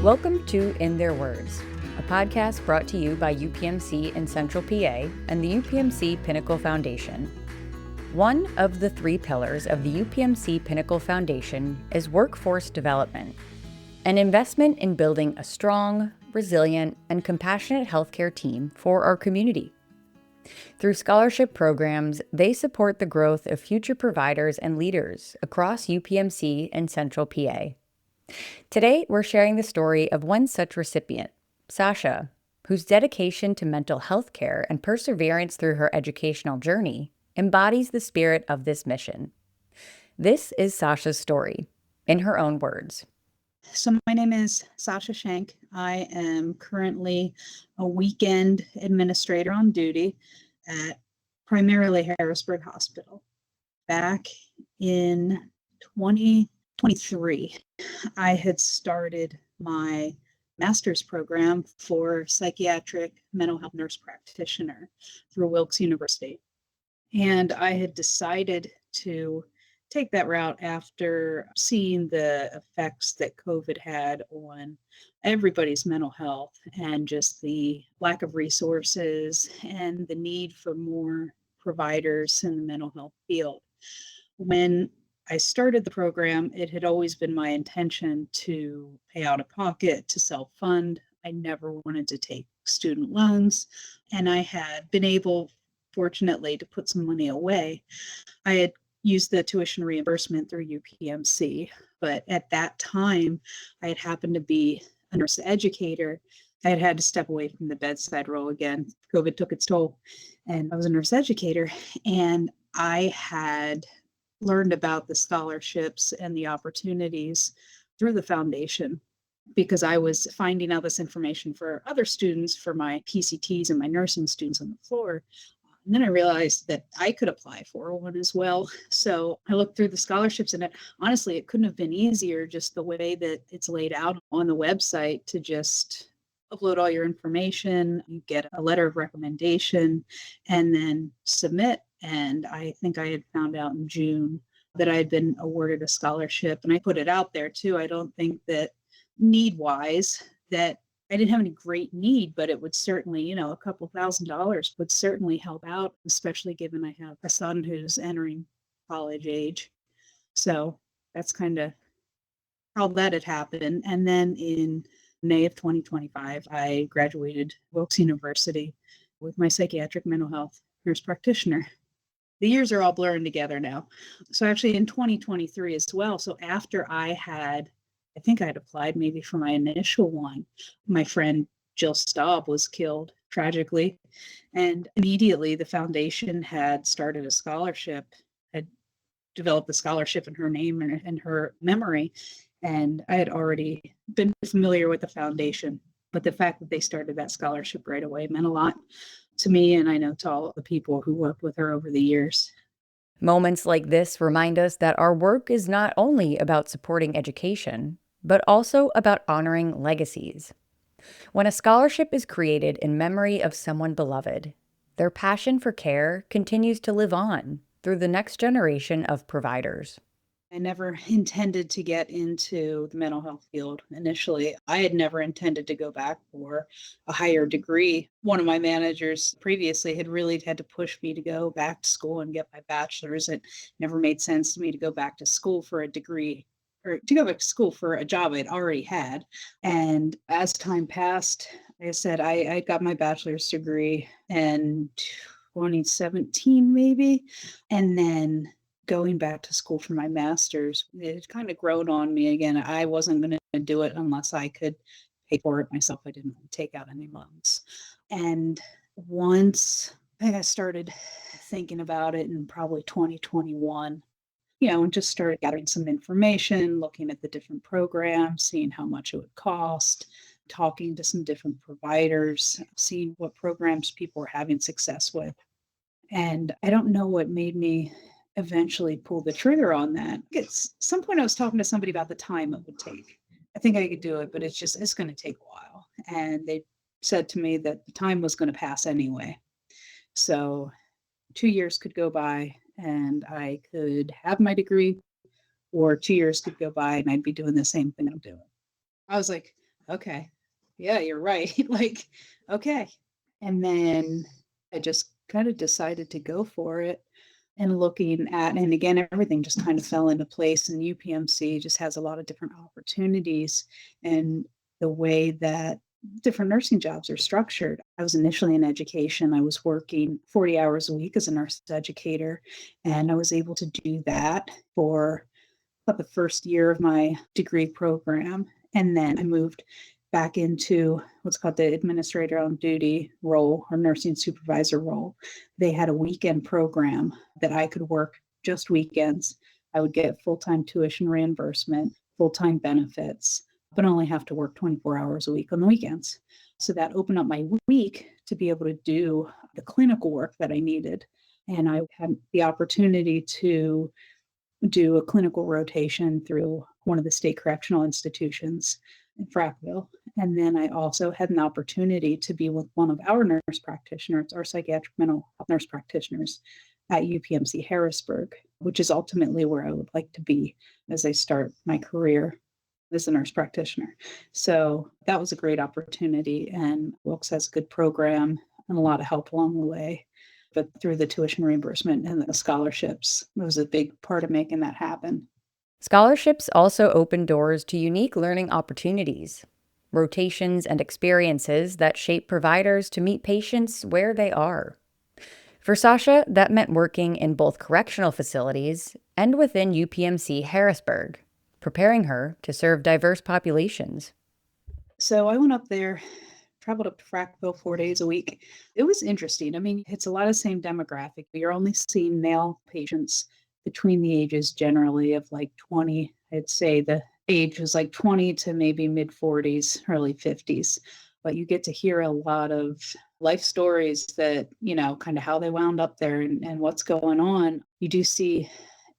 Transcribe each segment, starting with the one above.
Welcome to In Their Words, a podcast brought to you by UPMC in Central PA and the UPMC Pinnacle Foundation. One of the three pillars of the UPMC Pinnacle Foundation is workforce development, an investment in building a strong, resilient, and compassionate healthcare team for our community. Through scholarship programs, they support the growth of future providers and leaders across UPMC and Central PA. Today, we're sharing the story of one such recipient, Sasha, whose dedication to mental health care and perseverance through her educational journey embodies the spirit of this mission. This is Sasha's story, in her own words. So my name is Sasha Shank. I am currently a weekend administrator on duty at primarily Harrisburg Hospital. Back in 2023, I had started my master's program for psychiatric mental health nurse practitioner through Wilkes University. And I had decided to take that route after seeing the effects that COVID had on everybody's mental health and just the lack of resources and the need for more providers in the mental health field. When I started the program, it had always been my intention to pay out of pocket, to self-fund. I never wanted to take student loans, and I had been able, fortunately, to put some money away. I had used the tuition reimbursement through UPMC, but at that time, I had happened to be a nurse educator. I had had to step away from the bedside role again. COVID took its toll, and I was a nurse educator, and I had learned about the scholarships and the opportunities through the foundation because I was finding out this information for other students, for my PCTs and my nursing students on the floor. And then I realized that I could apply for one as well. So I looked through the scholarships, and honestly, it couldn't have been easier, just the way that it's laid out on the website, to just upload all your information, you get a letter of recommendation, and then submit. And I think I had found out in June that I had been awarded a scholarship, and I put it out there too. I don't think that need-wise that I didn't have any great need, but it would certainly, a couple $1,000s would certainly help out, especially given I have a son who's entering college age. So that's kind of how that had happened. And then in May of 2025, I graduated Wilkes University with my psychiatric mental health nurse practitioner. The years are all blurring together now. So actually in 2023 as well. So after I think I had applied maybe for my initial one, my friend Jill Staub was killed tragically. And immediately the foundation had started a scholarship, had developed the scholarship in her name and her memory. And I had already been familiar with the foundation, but the fact that they started that scholarship right away meant a lot to me, and I know to all the people who worked with her over the years. Moments like this remind us that our work is not only about supporting education, but also about honoring legacies. When a scholarship is created in memory of someone beloved, their passion for care continues to live on through the next generation of providers. I never intended to get into the mental health field initially. I had never intended to go back for a higher degree. One of my managers previously had really had to push me to go back to school and get my bachelor's. It never made sense to me to go back to school for a degree or to go back to school for a job I'd already had. And as time passed, like I said, I got my bachelor's degree in 2017 maybe. And then going back to school for my master's, it had kind of grown on me again. I wasn't going to do it unless I could pay for it myself. I didn't want to take out any loans. And once I started thinking about it in probably 2021, and just started gathering some information, looking at the different programs, seeing how much it would cost, talking to some different providers, seeing what programs people were having success with. And I don't know what made me eventually pull the trigger on that. At some point I was talking to somebody about the time it would take. I think I could do it, but it's going to take a while. And they said to me that the time was going to pass anyway. So 2 years could go by and I could have my degree, or 2 years could go by and I'd be doing the same thing I'm doing. I was like, okay. Yeah, you're right. Like, okay. And then I just kind of decided to go for it and looking at, and again, everything just kind of fell into place. And UPMC just has a lot of different opportunities and the way that different nursing jobs are structured. I was initially in education. I was working 40 hours a week as a nurse educator, and I was able to do that for about the first year of my degree program. And then I moved back into what's called the administrator on duty role or nursing supervisor role. They had a weekend program that I could work just weekends. I would get full time tuition reimbursement, full time benefits, but only have to work 24 hours a week on the weekends. So that opened up my week to be able to do the clinical work that I needed. And I had the opportunity to do a clinical rotation through one of the state correctional institutions in Frackville. And then I also had an opportunity to be with one of our nurse practitioners, our psychiatric mental health nurse practitioners at UPMC Harrisburg, which is ultimately where I would like to be as I start my career as a nurse practitioner. So that was a great opportunity. And Wilkes has a good program and a lot of help along the way. But through the tuition reimbursement and the scholarships, it was a big part of making that happen. Scholarships also open doors to unique learning opportunities, rotations, and experiences that shape providers to meet patients where they are. For Sasha, that meant working in both correctional facilities and within UPMC Harrisburg, preparing her to serve diverse populations. So I went up there, traveled up to Frackville 4 days a week. It was interesting. I mean, it's a lot of same demographic. You're only seeing male patients between the ages generally of like 20. I'd say the age was like 20 to maybe mid 40s, early 50s. But you get to hear a lot of life stories that, kind of how they wound up there and what's going on. You do see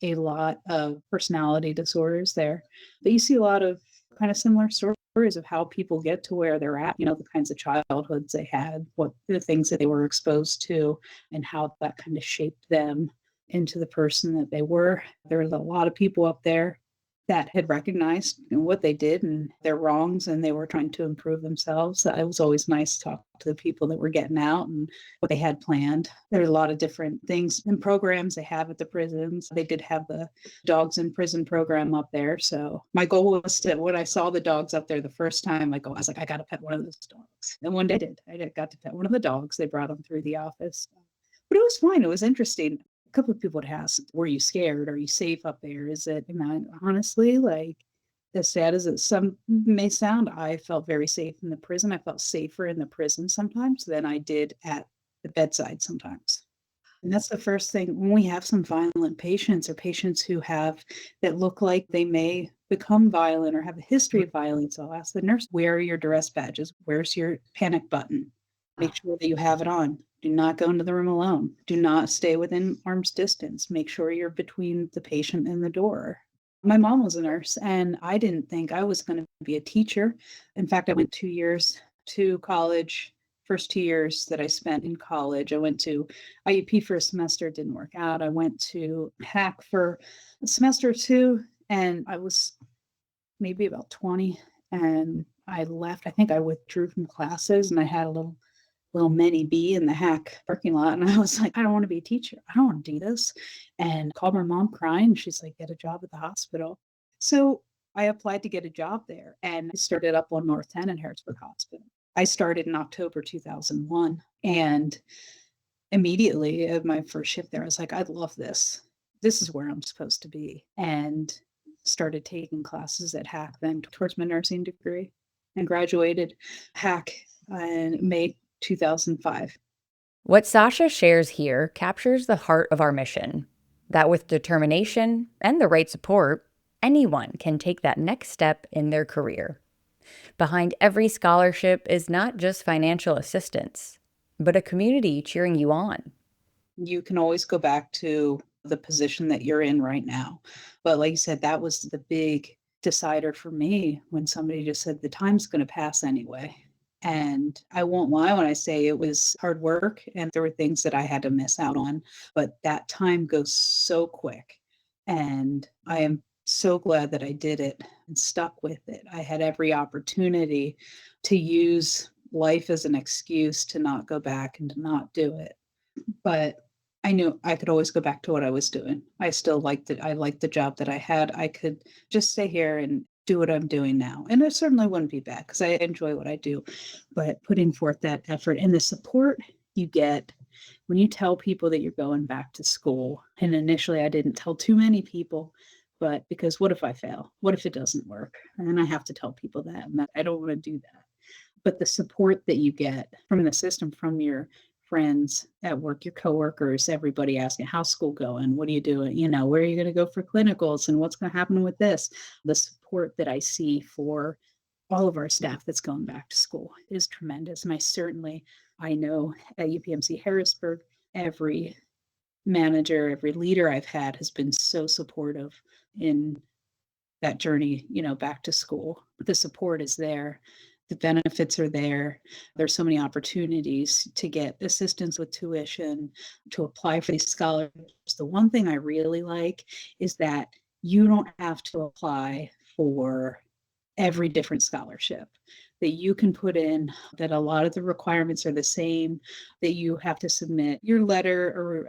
a lot of personality disorders there, but you see a lot of kind of similar stories of how people get to where they're at, the kinds of childhoods they had, what the things that they were exposed to, and how that kind of shaped them into the person that they were. There was a lot of people up there that had recognized what they did and their wrongs, and they were trying to improve themselves. It was always nice to talk to the people that were getting out and what they had planned. There's a lot of different things and programs they have at the prisons. They did have the dogs in prison program up there. So my goal was to, when I saw the dogs up there the first time, I was like, I got to pet one of those dogs. And one day I got to pet one of the dogs. They brought them through the office. But it was fine. It was interesting. A couple of people had asked, were you scared? Are you safe up there? Is it, and I, honestly, like, as sad as it some may sound, I felt very safe in the prison. I felt safer in the prison sometimes than I did at the bedside sometimes. And that's the first thing when we have some violent patients or patients who have that look like they may become violent or have a history of violence. I'll ask the nurse, where are your duress badges? Where's your panic button? Make sure that you have it on. Do not go into the room alone. Do not stay within arm's distance. Make sure you're between the patient and the door. My mom was a nurse, and I didn't think I was going to be a teacher. In fact, I went 2 years to college. First 2 years that I spent in college, I went to IUP for a semester. It didn't work out. I went to HAC for a semester or two, and I was maybe about 20, and I left. I think I withdrew from classes, and I had a little mini B in the hack parking lot. And I was like, I don't want to be a teacher. I don't want to do this. And called my mom crying. She's like, get a job at the hospital. So I applied to get a job there and I started up on North 10 in Harrisburg Hospital. I started in October 2001. And immediately at my first shift there, I was like, I love this. This is where I'm supposed to be. And started taking classes at HAC then towards my nursing degree and graduated HAC in May 2005. What Sasha shares here captures the heart of our mission, that with determination and the right support, anyone can take that next step in their career. Behind every scholarship is not just financial assistance, but a community cheering you on. You can always go back to the position that you're in right now. But like you said, that was the big decider for me when somebody just said the time's going to pass anyway. And I won't lie when I say it was hard work and there were things that I had to miss out on, but that time goes so quick. And I am so glad that I did it and stuck with it. I had every opportunity to use life as an excuse to not go back and to not do it. But I knew I could always go back to what I was doing. I still liked it. I liked the job that I had. I could just stay here and do what I'm doing now. And it certainly wouldn't be bad because I enjoy what I do. But putting forth that effort and the support you get when you tell people that you're going back to school. And initially, I didn't tell too many people, but because what if I fail? What if it doesn't work? And I have to tell people that, and that I don't want to do that. But the support that you get from the system, from your friends at work, your coworkers, everybody asking, how's school going? What are you doing? Where are you going to go for clinicals and what's going to happen with this? The support that I see for all of our staff that's going back to school is tremendous. And I know at UPMC Harrisburg, every manager, every leader I've had has been so supportive in that journey, back to school. The support is there. The benefits are there. There's so many opportunities to get assistance with tuition, to apply for these scholarships. The one thing I really like is that you don't have to apply for every different scholarship, that you can put in, that a lot of the requirements are the same, that you have to submit your letter or,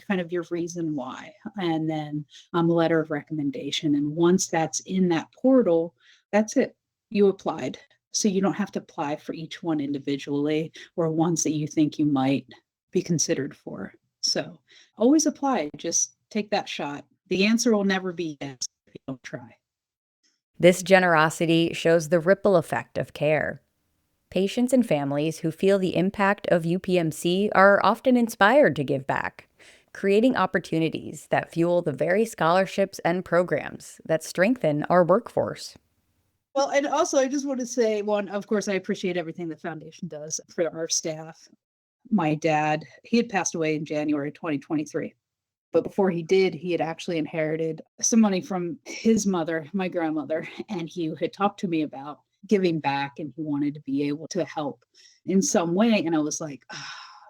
kind of your reason why, and then a letter of recommendation. And once that's in that portal, that's it. You applied. So you don't have to apply for each one individually or ones that you think you might be considered for. So always apply. Just take that shot. The answer will never be yes if you don't try. This generosity shows the ripple effect of care. Patients and families who feel the impact of UPMC are often inspired to give back, creating opportunities that fuel the very scholarships and programs that strengthen our workforce. Well, and also I just want to say, one, of course, I appreciate everything the foundation does for our staff. My dad, he had passed away in January 2023. But before he did, he had actually inherited some money from his mother, my grandmother, and he had talked to me about giving back and he wanted to be able to help in some way. And I was like,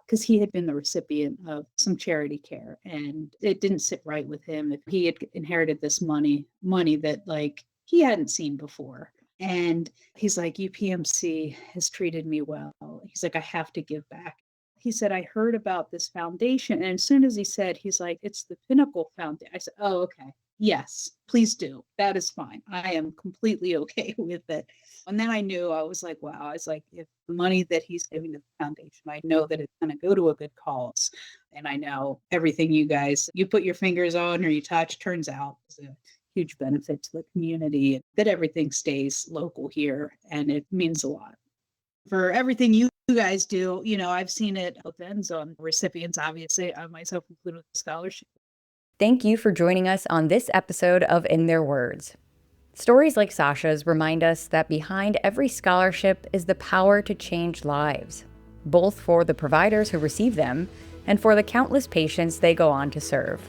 because he had been the recipient of some charity care and it didn't sit right with him. If he had inherited this money that he hadn't seen before. And he's like, UPMC has treated me well. He's like, I have to give back. He said, I heard about this foundation. And as soon as he said, he's like, it's the Pinnacle Foundation. I said, oh, okay. Yes, please do. That is fine. I am completely okay with it. And then I knew, I was like, wow. I was like, if the money that he's giving to the foundation, I know that it's going to go to a good cause. And I know everything you put your fingers on or you touch turns out is a huge benefit to the community, that everything stays local here. And it means a lot. For everything you guys do, I've seen it both ends on recipients, obviously, I myself included with the scholarship. Thank you for joining us on this episode of In Their Words. Stories like Sasha's remind us that behind every scholarship is the power to change lives, both for the providers who receive them and for the countless patients they go on to serve.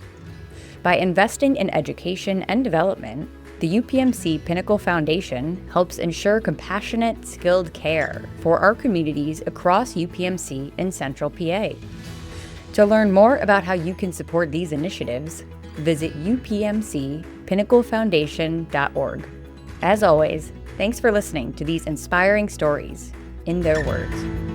By investing in education and development, the UPMC Pinnacle Foundation helps ensure compassionate, skilled care for our communities across UPMC in Central PA. To learn more about how you can support these initiatives, visit upmcpinnaclefoundation.org. As always, thanks for listening to these inspiring stories, In Their Words.